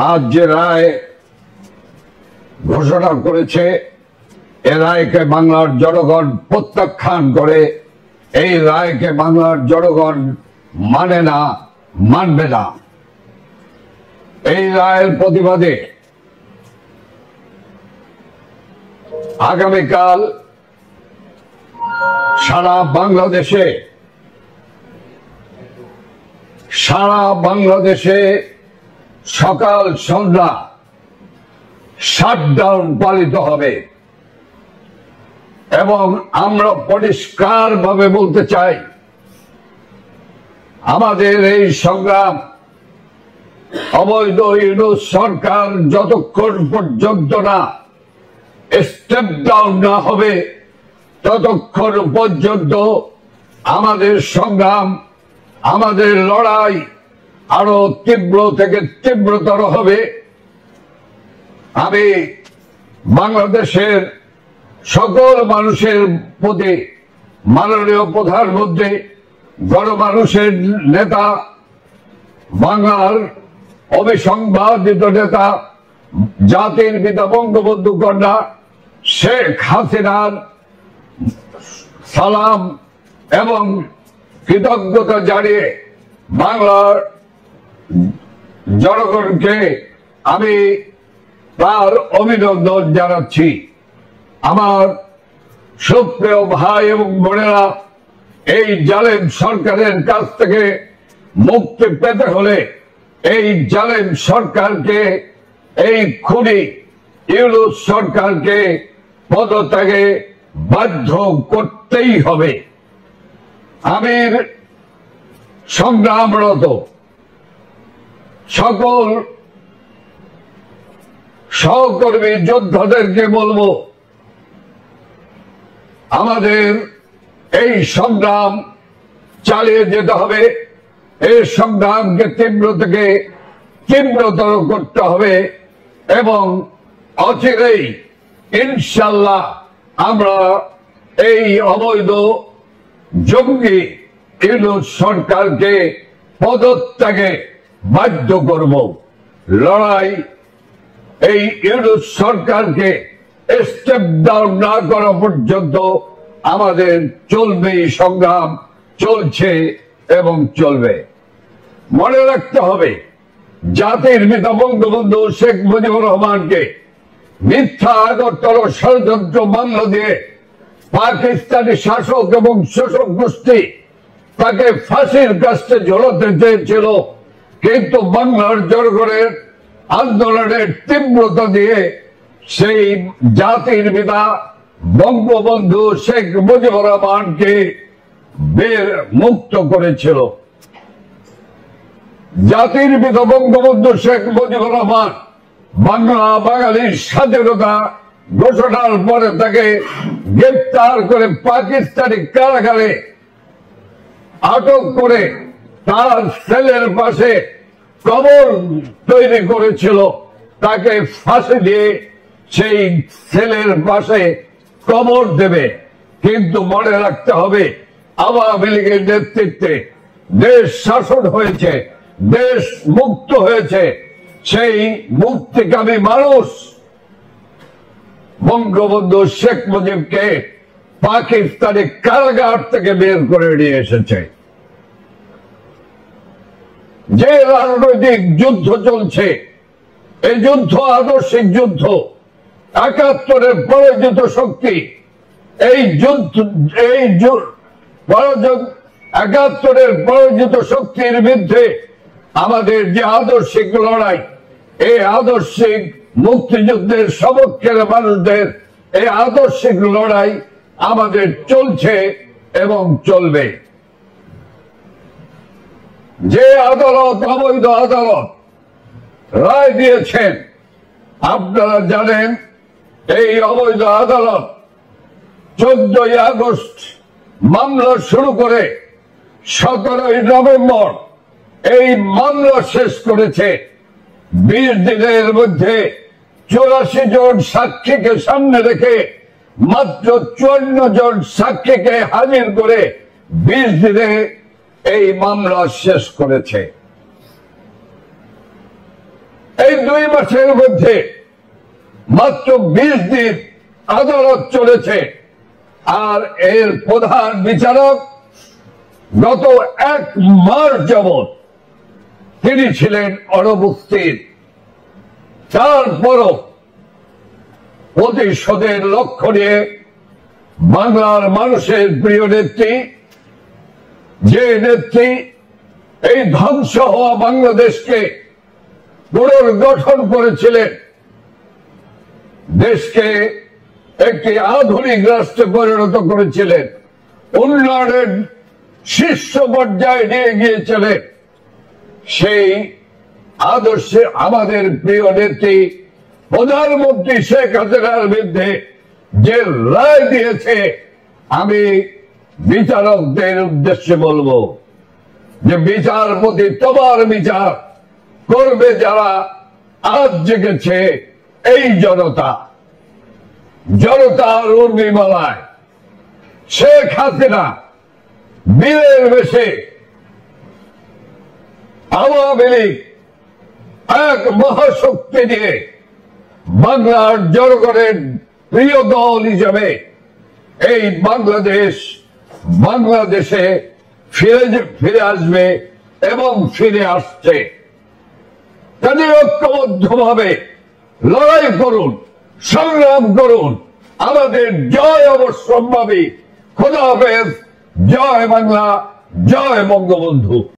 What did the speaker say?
আজ যে রায় ঘোষণা করেছে, এ রায়কে বাংলার জনগণ প্রত্যাখ্যান করে। এই রায়কে বাংলার জনগণ মানে না, মানবে না। এই রায়ের প্রতিবাদে আগামীকাল সারা বাংলাদেশে সকাল সন্ধ্যা শাটডাউন পালিত হবে এবং আমরা পরিষ্কারভাবে বলতে চাই, আমাদের এই সংগ্রাম অবৈধ ইউনূস সরকার যতক্ষণ পর্যন্ত না স্টেপ ডাউন না হবে ততক্ষণ পর্যন্ত আমাদের সংগ্রাম, আমাদের লড়াই আরো তীব্র থেকে তীব্রতর হবে। আমি বাংলাদেশের সকল মানুষের প্রতি মাননীয় প্রধানমন্ত্রী, গণমানুষের নেতা, বাংলার অবিসংবাদিত নেতা, জাতির পিতা বঙ্গবন্ধু কন্যা শেখ হাসিনার সালাম এবং কৃতজ্ঞতা জানিয়ে বাংলার জনগণকে আমি তার অভিনন্দন জানাচ্ছি। আমার সুপ্রিয় ভাই এবং বোনেরা, এই জালেম সরকারের কাছ থেকে মুক্তি পেতে হলে এই জালেম সরকারকে, এই খুনি ইউনূস সরকারকে পদত্যাগে বাধ্য করতেই হবে। আমি সংগ্রামরত সকল সহকর্মী যোদ্ধাদেরকে বলবো, আমাদের এই সংগ্রাম চালিয়ে যেতে হবে। এই সংগ্রামকে তীব্র থেকে তীব্রতর করতে হবে এবং অচিরেই ইনশাল্লাহ আমরা এই অবৈধ জঙ্গি ইউনূস সরকারকে পদত্যাগে বাধ্য করব। লড়াই এই ইউনূস সরকারকে স্টেপ ডাউন না করা পর্যন্ত আমাদের চলবে, সংগ্রাম চলছে এবং চলবে। মনে রাখতে হবে, জাতির পিতা বঙ্গবন্ধু শেখ মুজিবুর রহমানকে মিথ্যা আগরতলা ষড়যন্ত্র মামলা দিয়ে পাকিস্তানি শাসক এবং শোষক গোষ্ঠী তাকে ফাঁসির কাছে ঝোলাতে চেয়েছিল, কিন্তু বাংলার জনগণের আন্দোলনের তীব্রতা দিয়ে সেই জাতির পিতা বঙ্গবন্ধু শেখ মুজিবুর রহমানকে মুক্ত করেছিল। জাতির পিতা বঙ্গবন্ধু শেখ মুজিবুর রহমান বাংলা বাঙালির স্বাধীনতা ঘোষণার পরে তাকে গ্রেপ্তার করে পাকিস্তানি কারাগারে আটক করে তার সেলের পাশে কবর তৈরি করেছিল। তাকে ফাঁসি দিয়ে সেই সেলের পাশে কবর দেবে। কিন্তু মনে রাখতে হবে, আওয়ামী লীগের নেতৃত্বে দেশ শাসন হয়েছে, দেশ মুক্ত হয়েছে। সেই মুক্তিকামী মানুষ বঙ্গবন্ধু শেখ মুজিবকে পাকিস্তানি কারাগার থেকে বের করে নিয়ে এসেছে। যে রাজনৈতিক যুদ্ধ চলছে, এই যুদ্ধ আদর্শিক যুদ্ধ, ৭১-এর পরাজিত শক্তি, এই যুদ্ধ ৭১-এর পরাজিত শক্তির বিরুদ্ধে আমাদের যে আদর্শিক লড়াই, এই আদর্শিক মুক্তিযুদ্ধের সপক্ষের মানুষদের এই আদর্শিক লড়াই আমাদের চলছে এবং চলবে। যে আদালত, অবৈধ আদালত রায় দিয়েছেন, আপনারা জানেন, এই অবৈধ আদালত 14ই আগস্ট মামলা শুরু করে 17ই নভেম্বর এই মামলা শেষ করেছে। 20 দিনের মধ্যে 84 জন সাক্ষীকে সামনে রেখে মাত্র 54 জন সাক্ষীকে হাজির করে 20 দিনে এই মামলা শেষ করেছে। এই 2 মাসের মধ্যে মাত্র 20 দিন আদালত চলেছে, আর এর প্রধান বিচারক গত 1 মাস যাবৎ তিনি ছিলেন অনুপস্থিত। তারপরও প্রতিশোধের লক্ষ্য নিয়ে বাংলার মানুষের প্রিয় নেত্রী, যে নেত্রী এই ধ্বংস হওয়া বাংলাদেশকে পুনর্গঠন করেছিলেন, দেশকে একটি আধুনিক রাষ্ট্রে পরিণত করেছিলেন, উন্নয়নের শীর্ষ পর্যায়ে নিয়ে গিয়েছিলেন, সেই আদর্শে আমাদের প্রিয় নেত্রী প্রধানমন্ত্রী শেখ হাসিনার বিরুদ্ধে যে রায় দিয়েছে, আমি বিচারকদের উদ্দেশ্যে বলবো যে বিচারপতি তোমার বিচার করবে যারা আজ জেগেছে এই জনতার উর্মিমালায় শেখ হাসিনা বীরের বেশে আওয়ামী লীগ এক মহাশক্তি নিয়ে বাংলার জনগণের প্রিয় দল হিসেবে এই বাংলাদেশে ফিরে আসবে এবং ফিরে আসছে। তাদের ঐক্যবদ্ধভাবে লড়াই করুন, সংগ্রাম করুন। আমাদের জয় অবশ্যম্ভাবী। খোদা হাফেজ। জয় বাংলা, জয় বঙ্গবন্ধু।